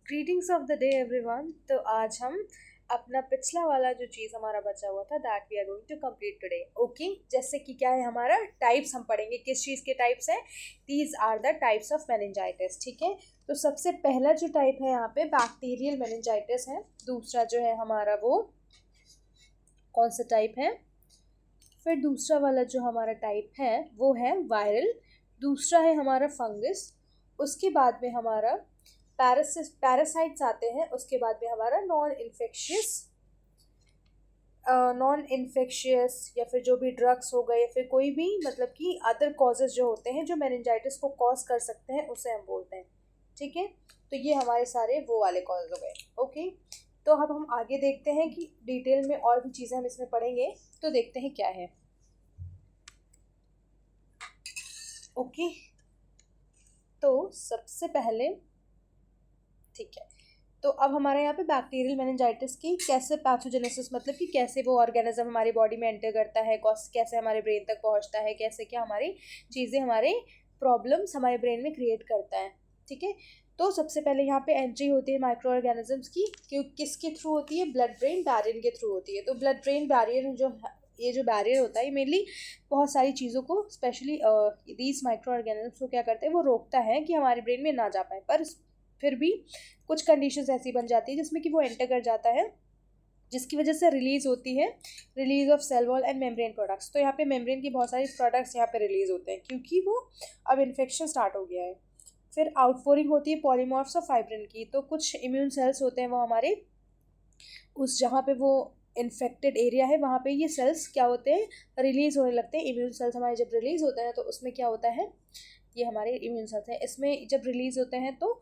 Greetings of the day everyone. तो आज हम अपना पिछला वाला जो चीज़ हमारा बचा हुआ था that we are going to complete today. Okay, जैसे कि क्या है हमारा टाइप्स हम पढ़ेंगे, किस चीज़ के टाइप्स हैं। These are the types of meningitis. ठीक है, तो सबसे पहला जो टाइप है यहाँ पे बैक्टीरियल मेनिंजाइटिस है। दूसरा जो है हमारा वो कौन सा टाइप है, फिर दूसरा वाला जो हमारा टाइप है वो है वायरल। दूसरा है हमारा फंगस। उसके बाद में हमारा पैरासाइट्स आते हैं। उसके बाद में हमारा नॉन इन्फेक्शियस या फिर जो भी ड्रग्स हो गए या फिर कोई भी मतलब कि अदर कॉजेज जो होते हैं जो मेनिंजाइटिस को कॉज कर सकते हैं उसे हम बोलते हैं। ठीक है, तो ये हमारे सारे वो वाले कॉज हो गए। ओके, तो अब हम आगे देखते हैं कि डिटेल में और भी चीज़ें हम इसमें पढ़ेंगे, तो देखते हैं क्या है। ओके, तो सबसे पहले ठीक है, तो अब हमारे यहाँ पे बैक्टीरियल मेनिंजाइटिस की कैसे पैथोजेनेसिस मतलब कि कैसे वो ऑर्गेनिज्म हमारी बॉडी में एंटर करता है, कैसे हमारे ब्रेन तक पहुँचता है, कैसे क्या हमारी चीज़ें हमारे प्रॉब्लम्स हमारे ब्रेन में क्रिएट करता है। ठीक है, तो सबसे पहले यहाँ पे एंट्री होती है माइक्रो ऑर्गेनिजम्स की, क्यों किसके थ्रू होती है, ब्लड ब्रेन बैरियर के थ्रू होती है। तो ब्लड ब्रेन बैरियर ये जो बैरियर होता है ये मेनली बहुत सारी चीज़ों को स्पेशली दीज माइक्रो ऑर्गेनिजम्स को क्या करते हैं, वो रोकता है कि हमारे ब्रेन में ना जा पाए। पर फिर भी कुछ कंडीशंस ऐसी बन जाती है जिसमें कि वो एंटर कर जाता है, जिसकी वजह से रिलीज होती है release of cell wall and membrane products. तो यहाँ पे मेम्ब्रेन की बहुत सारी प्रोडक्ट्स यहाँ पे रिलीज होते हैं क्योंकि वो अब इन्फेक्शन स्टार्ट हो गया है। फिर आउटपोरिंग होती है पॉलीमॉर्फ्स ऑफ फाइब्रिन की। तो कुछ इम्यून सेल्स होते हैं वो हमारे उस जहाँ पे वो इन्फेक्टेड एरिया है वहाँ पे ये सेल्स क्या होते हैं, रिलीज होने लगते हैं। इम्यून सेल्स हमारे जब रिलीज होते हैं तो उसमें क्या होता है, ये हमारे इम्यून सेल्स हैं, इसमें जब रिलीज होते हैं तो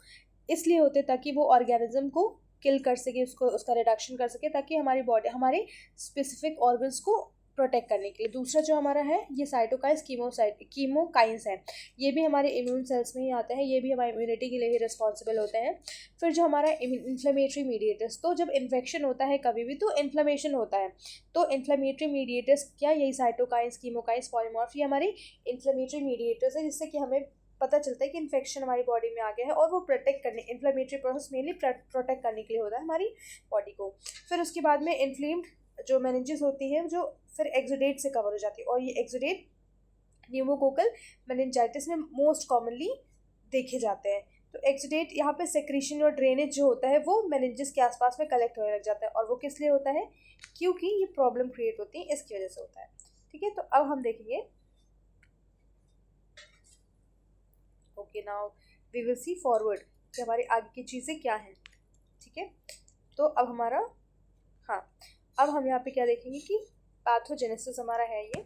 इसलिए होते ताकि वो ऑर्गेनिज्म को किल कर सके, उसका रिडक्शन कर सके, ताकि हमारी बॉडी हमारे स्पेसिफिक ऑर्गन्स को प्रोटेक्ट करने के लिए। दूसरा जो हमारा है ये साइटोकाइंस कीमोकाइंस है, ये भी हमारे इम्यून सेल्स में ही आते हैं, ये भी हमारी इम्यूनिटी के लिए ही रिस्पॉन्सिबल होते हैं। फिर जो हमारा इन्फ्लेमेटरी मीडिएटर्स, तो जब इन्फेक्शन होता है कभी भी तो इन्फ्लेमेशन होता है, तो इन्फ्लेमेटरी मीडिएटर्स क्या, यही साइटोकाइंस कीमोकाइंस पॉलीमॉर्फ, ये हमारी इन्फ्लेमेटरी मीडिएटर्स है जिससे कि हमें पता चलता है कि इन्फेक्शन हमारी बॉडी में आ गया है और वो प्रोटेक्ट करने, इन्फ्लेमेटरी प्रोसेस मेनली प्रोटेक्ट करने के लिए होता है हमारी बॉडी को। फिर उसके बाद में इन्फ्लेम्ड जो मेनिंजेस होती है जो फिर एक्सुडेट से कवर हो जाती है, और ये एक्सुडेट न्यूमोकोकल मेनिंजाइटिस में मोस्ट कॉमनली देखे जाते हैं। तो एक्सुडेट यहाँ पे सेक्रीशन और ड्रेनेज जो होता है वो मेनिंजेस के आसपास में कलेक्ट होने लग जाता है, और वो किस लिए होता है, क्योंकि ये प्रॉब्लम क्रिएट होती है, इसकी वजह से होता है। ठीक है, तो अब हम देखेंगे। Okay, now we will see forward कि हमारी आगे की चीज़ें क्या हैं। ठीक है, तो अब हमारा हाँ, अब हम यहाँ पे क्या देखेंगे कि पैथोजेनेसिस हमारा है ये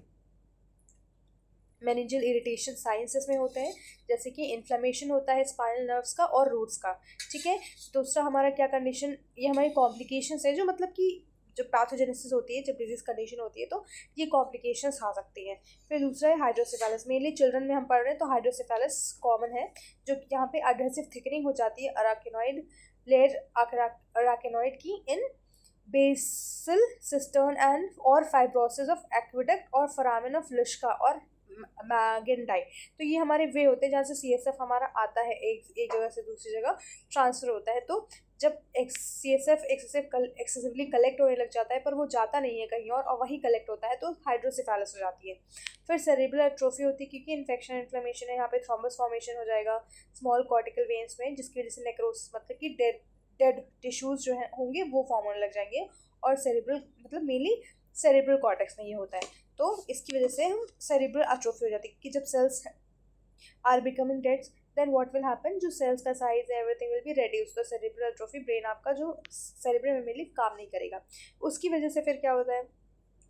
मेनिंजियल इरिटेशन साइंस इसमें होते हैं, जैसे कि इन्फ्लेमेशन होता है स्पाइनल नर्व्स का और रूट्स का। ठीक है, दूसरा हमारा क्या कंडीशन, ये हमारी कॉम्प्लिकेशंस है, जो मतलब कि जब पैथोजेनेसिस होती है, जब डिजीज कंडीशन होती है तो ये कॉम्प्लिकेशंस आ सकती हैं। फिर दूसरा है हाइड्रोसेफेलस, मेनली चिल्ड्रन में हम पढ़ रहे हैं तो हाइड्रोसेफेलस कॉमन है, जो यहाँ पे एडहेसिव थिकनिंग हो जाती है अराकिनॉइड लेयर अराकिनॉइड की इन बेसल सिस्टर्न एंड और फाइब्रोसिस ऑफ एक्विडक्ट और फोरामेन ऑफ लिश्का और मैगेंडाई। तो ये हमारे वे होते हैं जहाँ से CSF हमारा आता है, एक जगह से दूसरी जगह ट्रांसफ़र होता है। तो जब CSF एक्सेसिवली कलेक्ट होने लग जाता है पर वो जाता नहीं है कहीं और वहीं कलेक्ट होता है तो हाइड्रोसेफेलस हो जाती है। फिर सेरेब्रल एट्रोफी होती है क्योंकि इन्फेक्शन इन्फ्लेमेशन है, यहाँ पे थ्रोम्बस फॉर्मेशन हो जाएगा स्मॉल कॉर्टिकल वेन्स में, जिसकी वजह से नेक्रोसिस मतलब कि डेड टिश्यूज़ जो है होंगे वो फॉर्म होने लग जाएंगे, और सेरेब्रल मतलब मेनली सेरेब्रल कॉर्टेक्स में ये होता है। तो इसकी वजह से हम सेरेब्रल एट्रोफी हो जाती है कि जब cells are becoming dead then what will happen, जो सेल्स का size everything will be reduce. तो सेरेब्रल एट्रोफी, ब्रेन आपका जो सेरेब्रल में मेनली काम नहीं करेगा, उसकी वजह से फिर क्या होता है,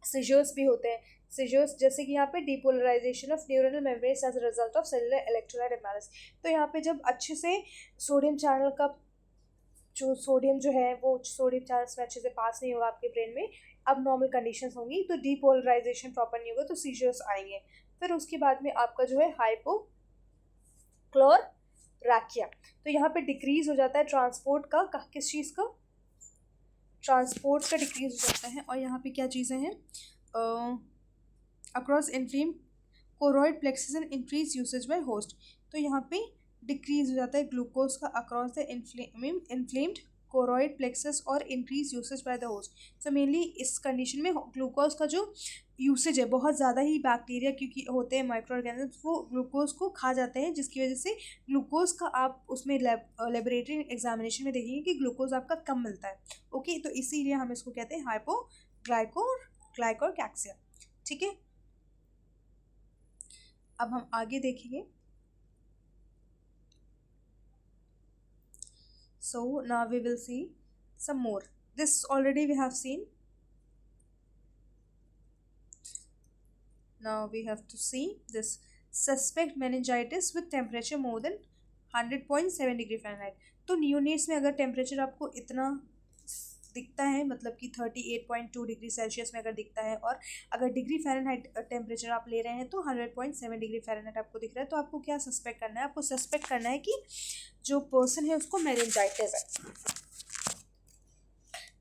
सीजर्स भी होते हैं। सीजर्स जैसे कि यहाँ पे depolarization of neural membranes as a result of cellular electrolyte imbalance. तो यहाँ पे जब अच्छे से सोडियम चैनल का जो सोडियम जो है वो सोडियम चैनल्स में अच्छे से पास नहीं होगा आपके ब्रेन में, अब नॉर्मल कंडीशंस होंगी तो डीपोलराइजेशन प्रॉपर नहीं होगा तो सीजर्स आएंगे। फिर उसके बाद में आपका जो है हाइपोक्लोराकिया, तो यहाँ पे डिक्रीज हो जाता है ट्रांसपोर्ट का किस चीज़ का, ट्रांसपोर्ट का डिक्रीज हो जाता है। और यहाँ पे क्या चीज़ें हैं, across inflamed choroid plexus and increase usage by host. तो यहाँ पे डिक्रीज हो जाता है ग्लूकोज का across the inflamed choroid plexus और increase usage by the host. So mainly इस कंडीशन में ग्लूकोज का जो यूसेज है बहुत ज़्यादा ही बैक्टीरिया क्योंकि होते हैं माइक्रो ऑर्गेनिज्म वो ग्लूकोज को खा जाते हैं, जिसकी वजह से ग्लूकोज का आप उसमें लेबोरेटरी एग्जामिनेशन में देखेंगे कि ग्लूकोज आपका कम मिलता है। ओके, तो इसीलिए हम इसको कहते हैं ग्लाइकोरकैक्सिया। ठीक है, अब हम आगे देखेंगे। So now we will see some more. This already we have seen. Now we have to see this suspect meningitis with temperature more than 100.7 degree Fahrenheit. तो नियोनेट्स में अगर टेम्परेचर आपको इतना दिखता है, मतलब कि 38.2 डिग्री सेल्सियस में अगर दिखता है, और अगर डिग्री फ़ारेनहाइट टेम्परेचर आप ले रहे हैं तो 100.7 डिग्री फ़ारेनहाइट आपको दिख रहा है, तो आपको क्या सस्पेक्ट करना है? आपको सस्पेक्ट करना है कि जो पर्सन है उसको मेनिंजाइटिस है।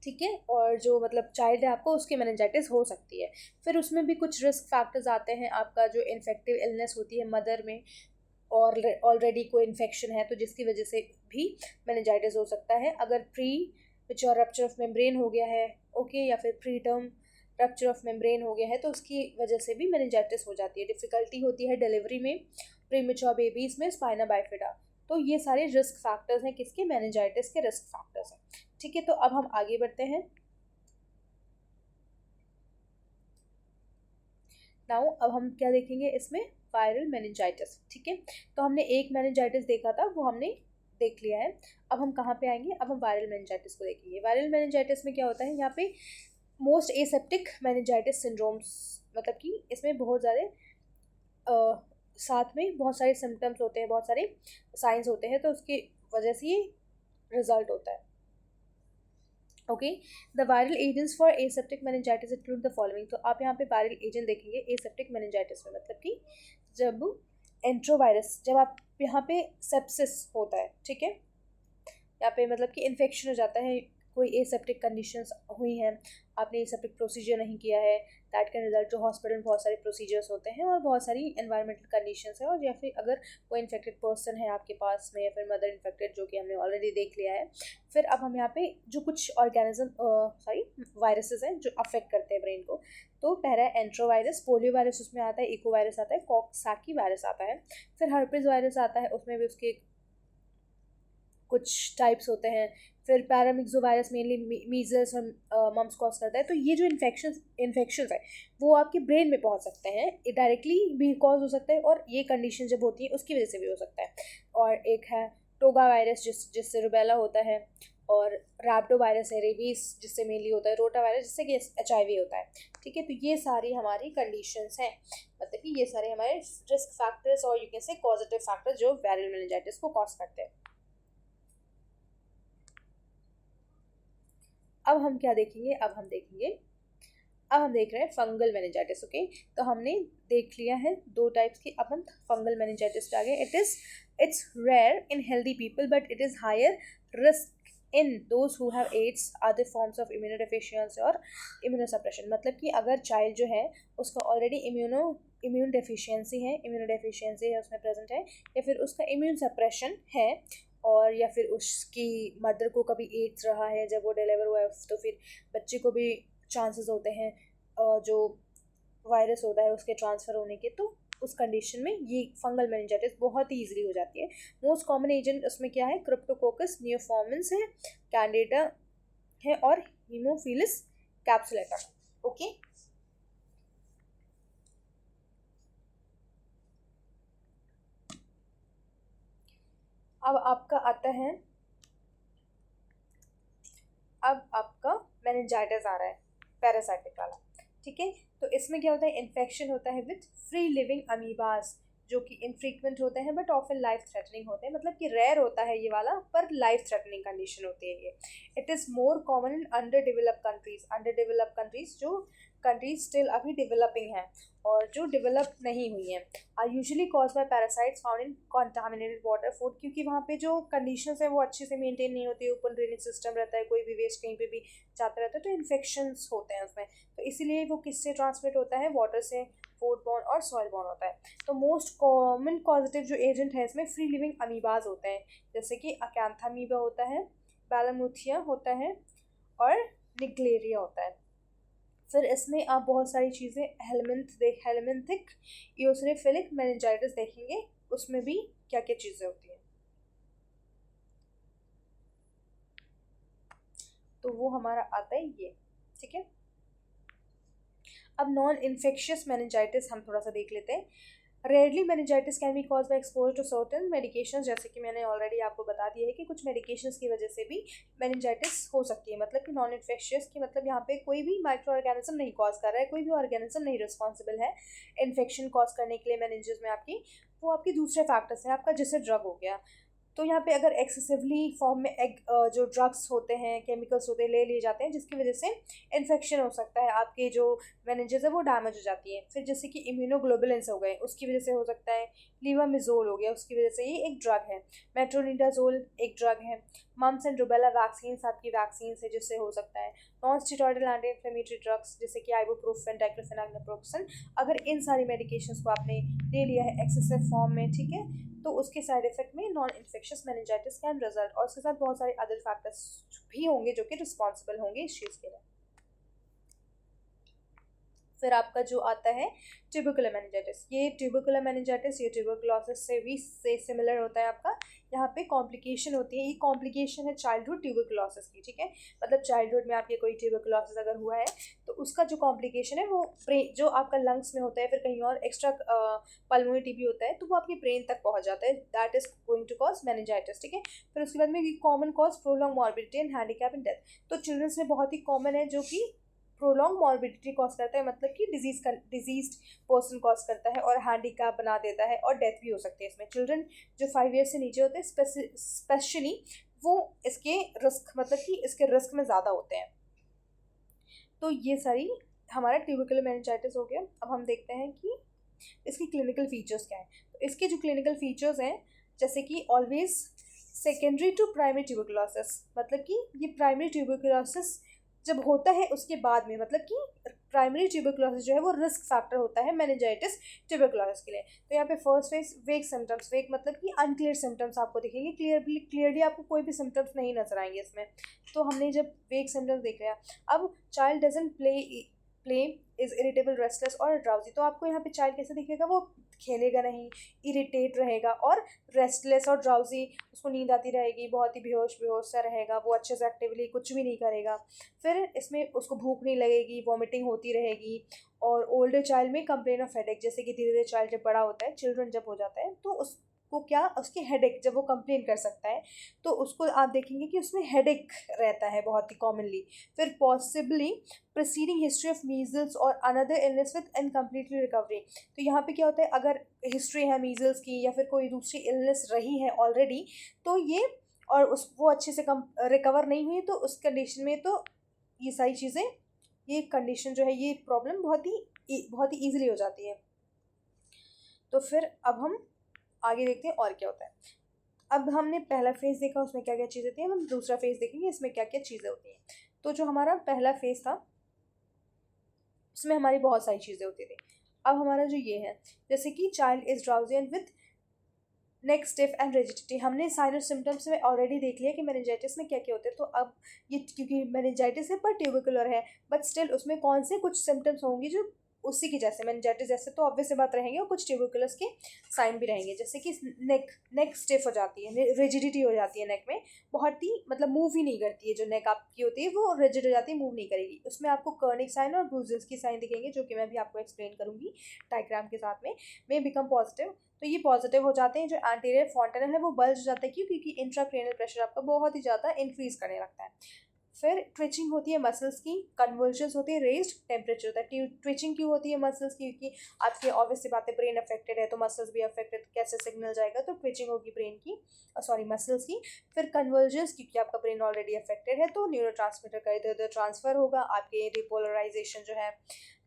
ठीक है, और जो मतलब चाइल्ड है आपको उसकी मेनिंजाइटिस हो सकती है। फिर उसमें भी कुछ रिस्क फैक्टर्स आते हैं। आपका जो इन्फेक्टिव इलनेस होती है मदर में, और ऑलरेडी कोई इन्फेक्शन है तो जिसकी वजह से भी मेनिंजाइटिस हो सकता है। अगर pre mature rupture of membrane हो गया है, ओके, या फिर pre term rupture of membrane हो गया है, तो उसकी वजह से भी मेनिंजाइटिस हो जाती है। डिफ़िकल्टी होती है डिलीवरी में, प्री मैच्योर बेबीज़ में स्पाइना बाइफिडा। तो ये सारे रिस्क फैक्टर्स हैं किसके? मेनिंजाइटिस के रिस्क फैक्टर्स हैं। ठीक है, तो अब हम आगे बढ़ते हैं। नाउ अब हम क्या देखेंगे इसमें? Viral meningitis. ठीक है, तो हमने एक मेनिंजाइटिस देखा था, वो हमने देख लिया है। अब हम कहाँ पे आएंगे? अब हम वायरल मेनिंजाइटिस को देखेंगे। वायरल मेनिंजाइटिस में क्या होता है? यहाँ पे मोस्ट एसेप्टिक मेनिंजाइटिस सिंड्रोम्स, मतलब कि इसमें बहुत ज़्यादा साथ में बहुत सारे सिम्टम्स होते हैं, बहुत सारे साइंस होते हैं, तो उसकी वजह से ये रिजल्ट होता है। Okay, the viral agents for aseptic meningitis include the following. तो आप यहाँ पे वायरल एजेंट देखेंगे एसेप्टिक मेनिंजाइटिस में, मतलब कि जब एंट्रोवायरस, जब आप यहाँ पे सेप्सिस होता है, ठीक है, यहाँ पे मतलब कि इन्फेक्शन हो जाता है, कोई एसेप्टिक कंडीशंस हुई हैं, आपने एसेप्टिक प्रोसीजर नहीं किया है, दैट कैन रिजल्ट। जो हॉस्पिटल में बहुत सारे प्रोसीजर्स होते हैं और बहुत सारी एनवायरमेंटल कंडीशंस है, और या फिर अगर कोई इन्फेक्टेड पर्सन है आपके पास में, या फिर मदर इन्फेक्टेड, जो कि हमने ऑलरेडी देख लिया है। फिर अब हम यहाँ पे जो कुछ वायरसेस हैं जो अफेक्ट करते हैं ब्रेन को, तो पहला है एंट्रोवायरस, पोलियो वायरस उसमें आता है, इको वायरस आता है, कॉक्साकी वायरस आता है, फिर हर्पिस वायरस आता है, उसमें भी उसके कुछ टाइप्स होते हैं। फिर पैरामिक्सो वायरस मेनली मीजल्स और मम्स कॉज करता है। तो ये जो इन्फेक्शंस है वो आपके ब्रेन में पहुंच सकते हैं, ये डायरेक्टली भी कॉज हो सकता है, और ये कंडीशन जब होती है उसकी वजह से भी हो सकता है। और एक है टोगा वायरस जिससे रुबेला होता है, और रैप्टो वायरस है रेबीज जिससे मेनली होता है, रोटा वायरस जिससे कि HIV होता है। ठीक है, तो ये सारी हमारी कंडीशंस हैं, मतलब कि ये सारे हमारे रिस्क फैक्टर्स और you can say positive factors जो वायरल मेनिंजाइटिस को कॉज करते हैं। अब हम क्या देखेंगे? अब हम देख रहे हैं फंगल मेनिंजाइटिस। ओके, तो हमने देख लिया है दो टाइप्स की। अब हम फंगल मेनिंजाइटिस पे आ गए। It's rare in healthy people but it is higher risk in those who have AIDS, other forms of immunodeficiency और इम्यूनोसप्रेशन। मतलब कि अगर चाइल्ड जो है उसका ऑलरेडी इम्यून डेफिशिएंसी है उसमें प्रेजेंट है, या फिर उसका इम्यून सप्रेशन है, और या फिर उसकी मदर को कभी एड्स रहा है जब वो डिलीवर हुआ है, तो फिर बच्चे को भी चांसेस होते हैं जो वायरस होता है उसके ट्रांसफ़र होने के। तो उस कंडीशन में ये फंगल मेनिंजाइटिस बहुत ही ईजिली हो जाती है। मोस्ट कॉमन एजेंट उसमें क्या है? क्रिप्टोकोकस नियोफॉर्मिन्स है, कैंडिडा है, और हीमोफिलस कैप्सुलेटा। ओके, अब आपका आता है, अब आपका मेनिंजाइटिस आ रहा है पैरासाइटिक वाला। ठीक है, तो इसमें क्या होता है? इन्फेक्शन होता है विथ फ्री लिविंग अमीबास, जो कि इनफ्रीक्वेंट होते हैं बट ऑफन लाइफ थ्रेटनिंग होते हैं। मतलब कि रेयर होता है ये वाला, पर लाइफ थ्रेटनिंग कंडीशन होती है ये। It is more common in under developed countries, जो कंट्रीज स्टिल अभी डेवलपिंग हैं और जो डेवलप नहीं हुई हैं, are usually cause by parasites found in contaminated water food. क्योंकि वहाँ पे जो कंडीशंस है वो अच्छे से मेंटेन नहीं होती, ओपन ड्रेनेज सिस्टम रहता है, कोई भी वेस्ट कहीं पे भी जाता रहता है, तो इन्फेक्शंस होते हैं उसमें। तो इसीलिए वो किससे ट्रांसमिट होता है? वाटर से, फोड बॉर्न और सॉइल बॉर्न होता है। तो मोस्ट कॉमन कॉजेटिव जो एजेंट है इसमें फ्री लिविंग अमीबाज होते हैं, जैसे कि अकैंथामीबा होता है, बैलामुथिया होता है और निग्लेरिया होता है। फिर इसमें आप बहुत सारी चीज़ें हेलमिंथिक इओसिनोफिलिक मेनिंजाइटिस देखेंगे, उसमें भी क्या क्या चीज़ें होती हैं। तो वो हमारा आता है ये, ठीक है। अब नॉन इन्फेक्शियस मेनिंजाइटिस हम थोड़ा सा देख लेते हैं। Rarely meningitis can be cause by exposure to certain medications, जैसे कि मैंने ऑलरेडी आपको बता दिया है कि कुछ मेडिकेशंस की वजह से भी मेनिंजाइटिस हो सकती है। मतलब कि नॉन इन्फेक्शियस की मतलब यहाँ पे कोई भी माइक्रो ऑर्गेनिज्म नहीं कॉज कर रहा है, कोई भी ऑर्गेनिज्म नहीं रिस्पॉन्सिबल है इन्फेक्शन कॉज करने के लिए मेनिंजेस में आपकी, वो आपके दूसरे फैक्टर्स हैं, आपका जैसे ड्रग हो गया। तो यहाँ पे अगर एक्सेसिवली फॉर्म में जो ड्रग्स होते हैं, केमिकल्स होते हैं, ले लिए जाते हैं, जिसकी वजह से इन्फेक्शन हो सकता है, आपके जो मेनिंजेस है वो डैमेज हो जाती है। फिर जैसे कि इम्यूनोग्लोबुलिन्स हो गए, उसकी वजह से हो सकता है। लीवामिजोल हो गया, उसकी वजह से, ये एक ड्रग है। मेट्रोनिडाजोल एक ड्रग है। मम्स एंड रुबेला वैक्सीन आपकी वैक्सीन है, जिससे हो सकता है। Non steroidal anti inflammatory drugs जैसे कि आइबुप्रोफेन, डाइक्लोफेनाक, नेप्रोक्सन, अगर इन सारी मेडिकेशंस को आपने ले लिया है एक्सेसिव फॉर्म में, ठीक है, तो उसके साइड इफेक्ट में non infectious meningitis can result, और उसके साथ बहुत सारे अदर फैक्टर्स भी होंगे जो कि रिस्पॉन्सिबल होंगे इस चीज़ के लिए। फिर आपका जो आता है ट्यूबरकुलर मेनिंजाइटिस, ये ट्यूबरकुलर मेनिंजाइटिस ये ट्यूबरकुलोसिस से भी सिमिलर होता है आपका। यहाँ पे कॉम्प्लिकेशन होती है, ये कॉम्प्लिकेशन है चाइल्डहुड ट्यूबरकुलोसिस की, ठीक है। मतलब चाइल्डहुड में आपके कोई ट्यूबरकुलोसिस अगर हुआ है तो उसका जो कॉम्प्लिकेशन है वो जो आपका लंग्स में होता है, फिर कहीं और एक्स्ट्रा पल्मोनरी टीबी होता है, तो वो आपके ब्रेन तक पहुँच जाता है, that is going to cause meningitis, ठीक है। फिर उसके बाद में common cause prolong morbidity and handicap and death. तो चिल्ड्रंस में बहुत ही कॉमन है जो कि प्रोलॉन्ग मॉर्बिडिटी कॉज करता है, मतलब कि डिजीज पर्सन कॉज करता है और हैंडीकैप बना देता है, और डेथ भी हो सकती है इसमें। चिल्ड्रन जो 5 ईयर्स से नीचे होते हैं स्पेशली वो इसके रिस्क, मतलब कि इसके रिस्क में ज़्यादा होते हैं। तो ये सारी हमारा ट्यूबरकुलर मेनिंजाइटिस हो गया। अब हम देखते हैं कि इसकी क्लिनिकल फीचर्स क्या हैं। तो इसके जो क्लिनिकल फीचर्स हैं, जैसे कि always secondary to primary tuberculosis, मतलब कि ये प्राइमरी ट्यूबरकुलोसिस जब होता है उसके बाद में, मतलब कि प्राइमरी ट्यूबरकुलोसिस जो है वो रिस्क फैक्टर होता है मेनिंजाइटिस ट्यूबरकुलोसिस के लिए। तो यहाँ पे फर्स्ट फेज वेग सिम्टम्स, वेग मतलब कि अनक्लियर सिम्टम्स आपको दिखेंगे, क्लियरली आपको कोई भी सिम्टम्स नहीं नजर आएंगे इसमें। तो हमने जब वेग सिम्टम्स देख लिया, अब child doesn't play is irritable, restless और ड्राउजी। तो आपको यहाँ पे चाइल्ड कैसे दिखेगा, वो खेलेगा नहीं, इरिटेट रहेगा और रेस्टलेस और ड्राउजी, उसको नींद आती रहेगी, बहुत ही बेहोश सा रहेगा, वो अच्छे से एक्टिवली कुछ भी नहीं करेगा। फिर इसमें उसको भूख नहीं लगेगी, वॉमिटिंग होती रहेगी। और ओल्डर चाइल्ड में कंप्लेन ऑफ हेडेक, जैसे कि धीरे धीरे चाइल्ड जब बड़ा होता है, चिल्ड्रन जब हो जाता है, तो उसको क्या, उसकी हेडेक जब वो कंप्लेन कर सकता है तो उसको आप देखेंगे कि उसमें हेडेक रहता है बहुत ही कॉमनली। फिर possibly preceding history of measles और another illness with incompletely recovery. तो यहाँ पे क्या होता है, अगर हिस्ट्री है मीजल्स की या फिर कोई दूसरी इलनेस रही है ऑलरेडी, तो ये और उस वो अच्छे से रिकवर नहीं हुई, तो उस कंडीशन में तो ये सारी चीज़ें, ये कंडीशन जो है, ये प्रॉब्लम बहुत ही ईजिली हो जाती है। तो फिर अब हम आगे देखते हैं और क्या होता है। अब हमने पहला फेज़ देखा, उसमें क्या क्या चीज़ें होती हैं, हम दूसरा फेज़ देखेंगे इसमें क्या क्या चीज़ें होती हैं। तो जो हमारा पहला फेज़ था उसमें हमारी बहुत सारी चीज़ें होती थी। अब हमारा जो ये है, जैसे कि child is drowsy and with neck stiff and rigidity, हमने साइन और सिम्टम्स में ऑलरेडी देख लिया कि मेनिंजाइटिस में क्या क्या होते हैं। तो अब ये क्योंकि मेनिंजाइटिस है पर ट्यूबरकुलर है, बट स्टिल उसमें कौन से कुछ सिम्टम्स होंगे जो उसी की जैसे मेनिंजाइटिस जैसे, तो ऑब्वियस से बात रहेंगे, और कुछ ट्यूबरकुलस के साइन भी रहेंगे, जैसे कि नेक स्टिफ हो जाती है, रिजिडिटी हो जाती है नेक में, बहुत ही मतलब मूव ही नहीं करती है, जो नेक आपकी होती है वो रिजिड हो जाती है, मूव नहीं करेगी। उसमें आपको कर्निक साइन और ब्रूजेस की साइन दिखेंगे, जो कि मैं भी आपको एक्सप्लेन करूँगी डायग्राम के साथ में। मे बिकम पॉजिटिव, तो ये पॉजिटिव हो जाते हैं। जो एंटीरियर फॉन्टेनल है वो बल्ज हो जाता है, क्यों, क्योंकि इंट्राक्रेनियल प्रेशर आपका बहुत ही ज़्यादा इंक्रीज करने लगता है। फिर ट्विचिंग होती है मसल्स की, कन्वर्जन्स होती है, रेज्ड टेम्परेचर होता है। ट्विचिंग क्यों होती है मसल्स की, क्योंकि आपके ऑब्वियस सी बात है ब्रेन अफेक्टेड है तो मसल्स भी अफेक्टेड, कैसे सिग्नल जाएगा, तो ट्विचिंग होगी ब्रेन की, सॉरी मसल्स की। फिर कन्वर्जन्स, क्योंकि आपका ब्रेन ऑलरेडी अफेक्टेड है तो न्यूरोट्रांसमीटर का इधर उधर ट्रांसफर होगा, आपके डिपोलराइजेशन जो है,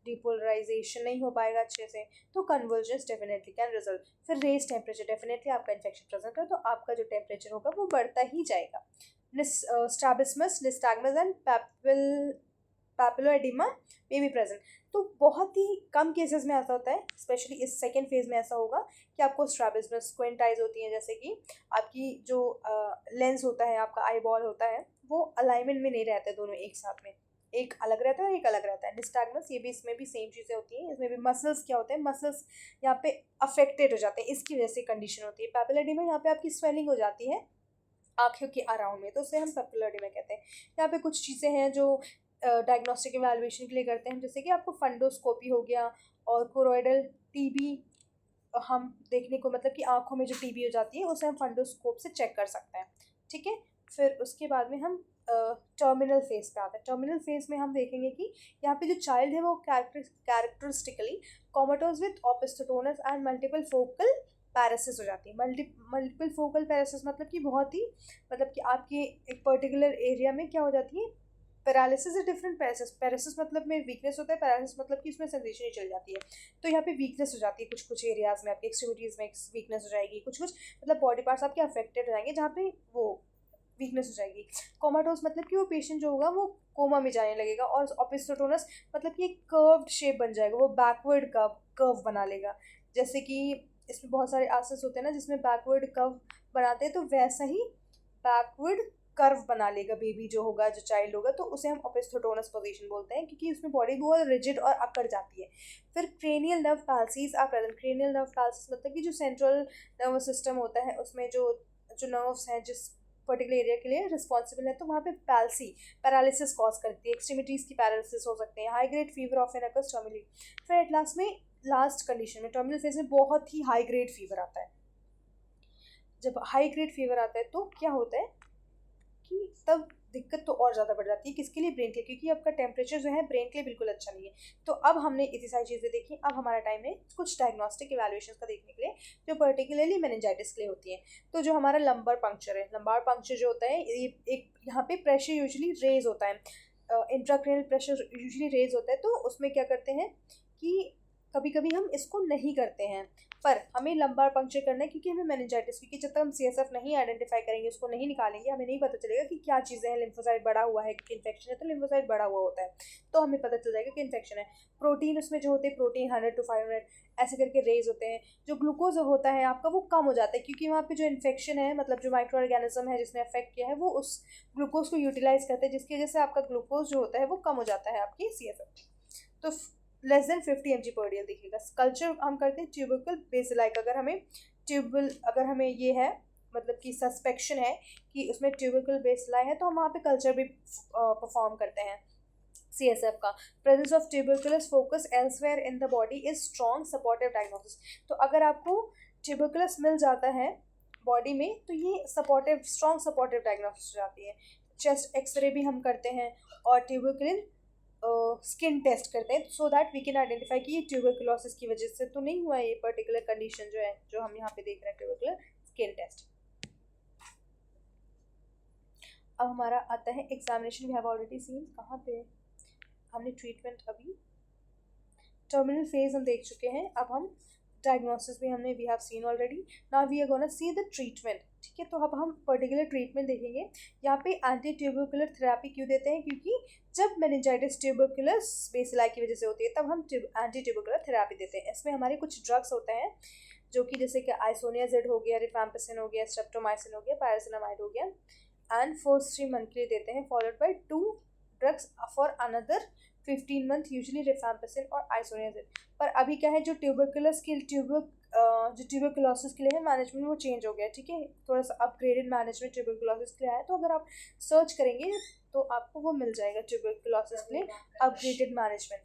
डिपोलराइजेशन नहीं हो पाएगा अच्छे से, तो कन्वर्जेंस डेफिनेटली कैन रिजल्ट। फिर रेज टेम्परेचर, डेफिनेटली आपका इन्फेक्शन प्रेजेंट है तो आपका जो टेम्परेचर होगा वो बढ़ता ही जाएगा। Strabismus, nystagmus and papilloedema may be present. तो बहुत ही कम केसेस में ऐसा होता है, स्पेशली इस सेकेंड फेज में ऐसा होगा कि आपको स्ट्रैबिस्मस, स्क्विंट आइज होती हैं, जैसे कि आपकी जो लेंस होता है, आपका आई बॉल होता है, वो अलाइनमेंट में नहीं रहते दोनों एक साथ में, एक अलग रहता है और एक अलग रहता है। निस्टैग्मस, ये भी, इसमें भी सेम चीज़ें होती हैं। इसमें भी मसल्स क्या होते हैं, मसल्स यहाँ पे अफेक्टेड हो जाते हैं, इसकी वजह से कंडीशन होती है। पैपिलोएडिमा यहाँ पे आपकी स्वेलिंग हो जाती है आँखों के अराउंड में, तो उसे हम पैपिलोएडिमा कहते हैं। यहाँ पे कुछ चीज़ें हैं जो डायग्नोस्टिक इवैल्यूएशन के लिए करते हैं, जैसे कि आपको फंडोस्कोपी हो गया और कोरोइडल टीबी हम देखने को, मतलब कि आँखों में जो टीबी हो जाती है उसे हम फंडोस्कोप से चेक कर सकते हैं, ठीक है। फिर उसके बाद में हम टर्मिनल फेज पे आते हैं। टर्मिनल फेज में हम देखेंगे कि यहाँ पे जो चाइल्ड है वो characteristically comatose with opisthotonus and multiple focal paresis हो जाती है। मल्टीपल फोकल पैरासिस मतलब कि बहुत ही, मतलब कि आपके एक पर्टिकुलर एरिया में क्या हो जाती है, पैरालिसिस इज डिफरेंट पैरासिस। पैरासिस मतलब में वीकनेस होता है, पैरालिसिस मतलब कि उसमें सेंसेशन ही चल जाती है। तो यहाँ पे वीकनेस हो जाती है, कुछ कुछ एरियाज में आपकी एक्सट्रीमिटीज़ में वीकनेस हो जाएगी, कुछ कुछ मतलब बॉडी पार्ट्स आपके अफेक्टेड हो जाएंगे जहाँ पे वो वीकनेस हो जाएगी। कोमाटोस मतलब कि वो पेशेंट जो होगा वो कोमा में जाने लगेगा, और ओपिस्टोटोनस मतलब कि एक कर्व्ड शेप बन जाएगा, वो बैकवर्ड कर्व बना लेगा। जैसे कि इसमें बहुत सारे आसस होते हैं ना जिसमें बैकवर्ड कर्व बनाते हैं, तो वैसा ही बैकवर्ड कर्व बना लेगा बेबी जो होगा, जो चाइल्ड होगा, तो उसे हम ओपिस्थोटोनस पोजीशन बोलते हैं, क्योंकि उसमें बॉडी बहुत रिजिड और अकड़ जाती है। फिर cranial nerve palsies are present. Cranial nerve palsies मतलब कि जो सेंट्रल नर्वस सिस्टम होता है उसमें जो जो नर्व्स हैं जिस पर्टिकुलर एरिया के लिए रिस्पॉन्सिबल है, तो वहाँ पे पैल्सी पैरालिसिस कॉज करती है, एक्सट्रीमिटीज़ की पैरालिसिस हो सकते हैं। High grade fever of an occurs terminally. फिर एट लास्ट में, लास्ट कंडीशन में, टर्मिनल फेज में बहुत ही हाई ग्रेड फीवर आता है। जब हाई ग्रेड फीवर आता है तो क्या होता है कि तब दिक्कत तो और ज़्यादा बढ़ जाती है, किसके लिए, ब्रेन के लिए, क्योंकि आपका टेम्परेचर जो है ब्रेन के लिए बिल्कुल अच्छा नहीं है। तो अब हमने इतनी सारी चीज़ें देखी, अब हमारा टाइम है कुछ डायग्नोस्टिक इवैल्यूएशन का देखने के लिए, जो पर्टिकुलरली मेनिंजाइटिस के लिए होती है। तो जो हमारा लंबर पंक्चर है, लंबार पंक्चर जो होता है, ये एक यहाँ पे प्रेशर यूजुअली रेज होता है, इंट्राक्रैनियल प्रेशर यूजुअली रेज होता है। तो उसमें क्या करते हैं कि कभी कभी हम इसको नहीं करते हैं, पर हमें लंबार पंक्चर करना है, क्योंकि हमें मेनिंजाइटिस, क्योंकि जब तक हम सीएसएफ नहीं आइडेंटिफाई करेंगे, उसको नहीं निकालेंगे, हमें नहीं पता चलेगा कि क्या चीज़ें हैं। लिम्फोसाइट बढ़ा हुआ है कि इन्फेक्शन है, तो लिम्फोसाइट बढ़ा हुआ होता है, तो हमें पता चल जाएगा कि इन्फेक्शन है। प्रोटीन उसमें जो होते हैं, प्रोटीन 100 to 500 ऐसे करके रेज होते हैं। जो ग्लूकोज होता है आपका वो कम हो जाता है, क्योंकि वहाँ पे जो इन्फेक्शन है, मतलब जो माइक्रो ऑर्गेनिज्म है जिसने अफेक्ट किया है, वो उस ग्लूकोज को यूटिलाइज करते हैं, जिसकी वजह से आपका ग्लूकोज जो होता है वो कम हो जाता है आपकी सीएसएफ। तो less than 50 mg per day देखिएगा। कल्चर हम करते हैं ट्यूबरकल बेसिलाई का। अगर हमें ये है, मतलब कि सस्पेक्शन है कि उसमें ट्यूबरकल बेसिलाई है, तो हम वहाँ पे कल्चर भी परफॉर्म करते हैं CSF का। Presence of tuberculous focus elsewhere in the body is strong supportive diagnosis. तो अगर आपको ट्यूबरकुलस मिल जाता है बॉडी में, तो ये स्ट्रॉन्ग सपोर्टिव डायग्नोसिस हो जाती है। चेस्ट एक्सरे भी हम करते हैं, और ट्यूबरकुलिन स्किन टेस्ट करते हैं, so that we can identify कि ये ट्यूबरकुलोसिस की वजह से तो नहीं हुआ है, ये पर्टिकुलर कंडीशन जो है जो हम यहाँ पे देख रहे हैं, ट्यूबरकुलर स्किन टेस्ट। अब हमारा आता है examination. We have already seen, कहाँ पे हमने ट्रीटमेंट, अभी टर्मिनल फेज हम देख चुके हैं। अब हम डायग्नोसिस भी हमने we have seen already. Now we are gonna see the treatment, ठीक है। तो अब हम पर्टिकुलर ट्रीटमेंट देखेंगे। यहाँ पे एंटी ट्यूबरकुलर थेरेपी क्यों देते हैं, क्योंकि जब मेनिंजाइटिस ट्यूबरकुलस बेसिलाई की वजह से होती है, तब हम एंटी ट्यूबरकुलर थेरेपी देते हैं। इसमें हमारे कुछ ड्रग्स होते हैं, जो कि जैसे कि आइसोनियाजिड हो गया, रिफैम्पिसिन हो गया, स्ट्रेप्टोमाइसिन हो गया, पायरासिनामाइड हो गया, एंड फर्स्ट 3 मंथ के लिए देते हैं, followed by 2 drugs for another 15 month, usually rifampicin और आइसोनियाजिड। पर अभी क्या है, जो ट्यूबरकुलोसिस के लिए है मैनेजमेंट, वो चेंज हो गया, ठीक है। थोड़ा सा अपग्रेडेड मैनेजमेंट ट्यूबरकुलोसिस के लिए आया, तो अगर आप सर्च करेंगे तो आपको वो मिल जाएगा, ट्यूबरकुलोसिस के लिए upgraded management.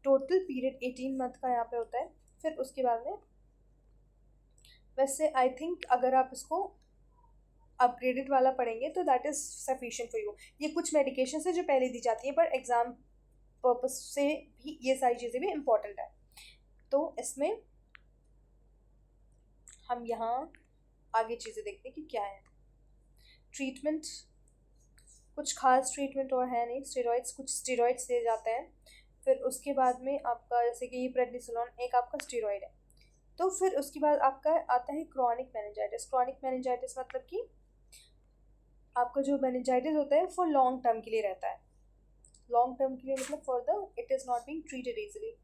Total period 18 month का यहाँ पे होता है। फिर उसके बाद में, वैसे आई थिंक अगर आप इसको अपग्रेडेड वाला पढ़ेंगे तो that is sufficient for you. ये कुछ मेडिकेशन है जो पहले दी जाती हैं, पर एग्जाम पर्पस से भी ये सारी चीज़ें भी इम्पॉर्टेंट है। तो इसमें हम यहाँ आगे चीज़ें देखते हैं कि क्या है ट्रीटमेंट। कुछ खास ट्रीटमेंट और है नहीं, स्टेरॉइड्स, कुछ स्टेरॉइड्स दिए जाते हैं। फिर उसके बाद में आपका जैसे कि प्रेडनिसोलोन एक आपका स्टेरॉइड है। तो फिर उसके बाद आपका आता है क्रॉनिक मेनिंजाइटिस। क्रॉनिक मेनिंजाइटिस मतलब कि आपका जो मेनिंजाइटिस होता है वो लॉन्ग टर्म के लिए रहता है, लॉन्ग टर्म के लिए मतलब for the it is not being treated easily.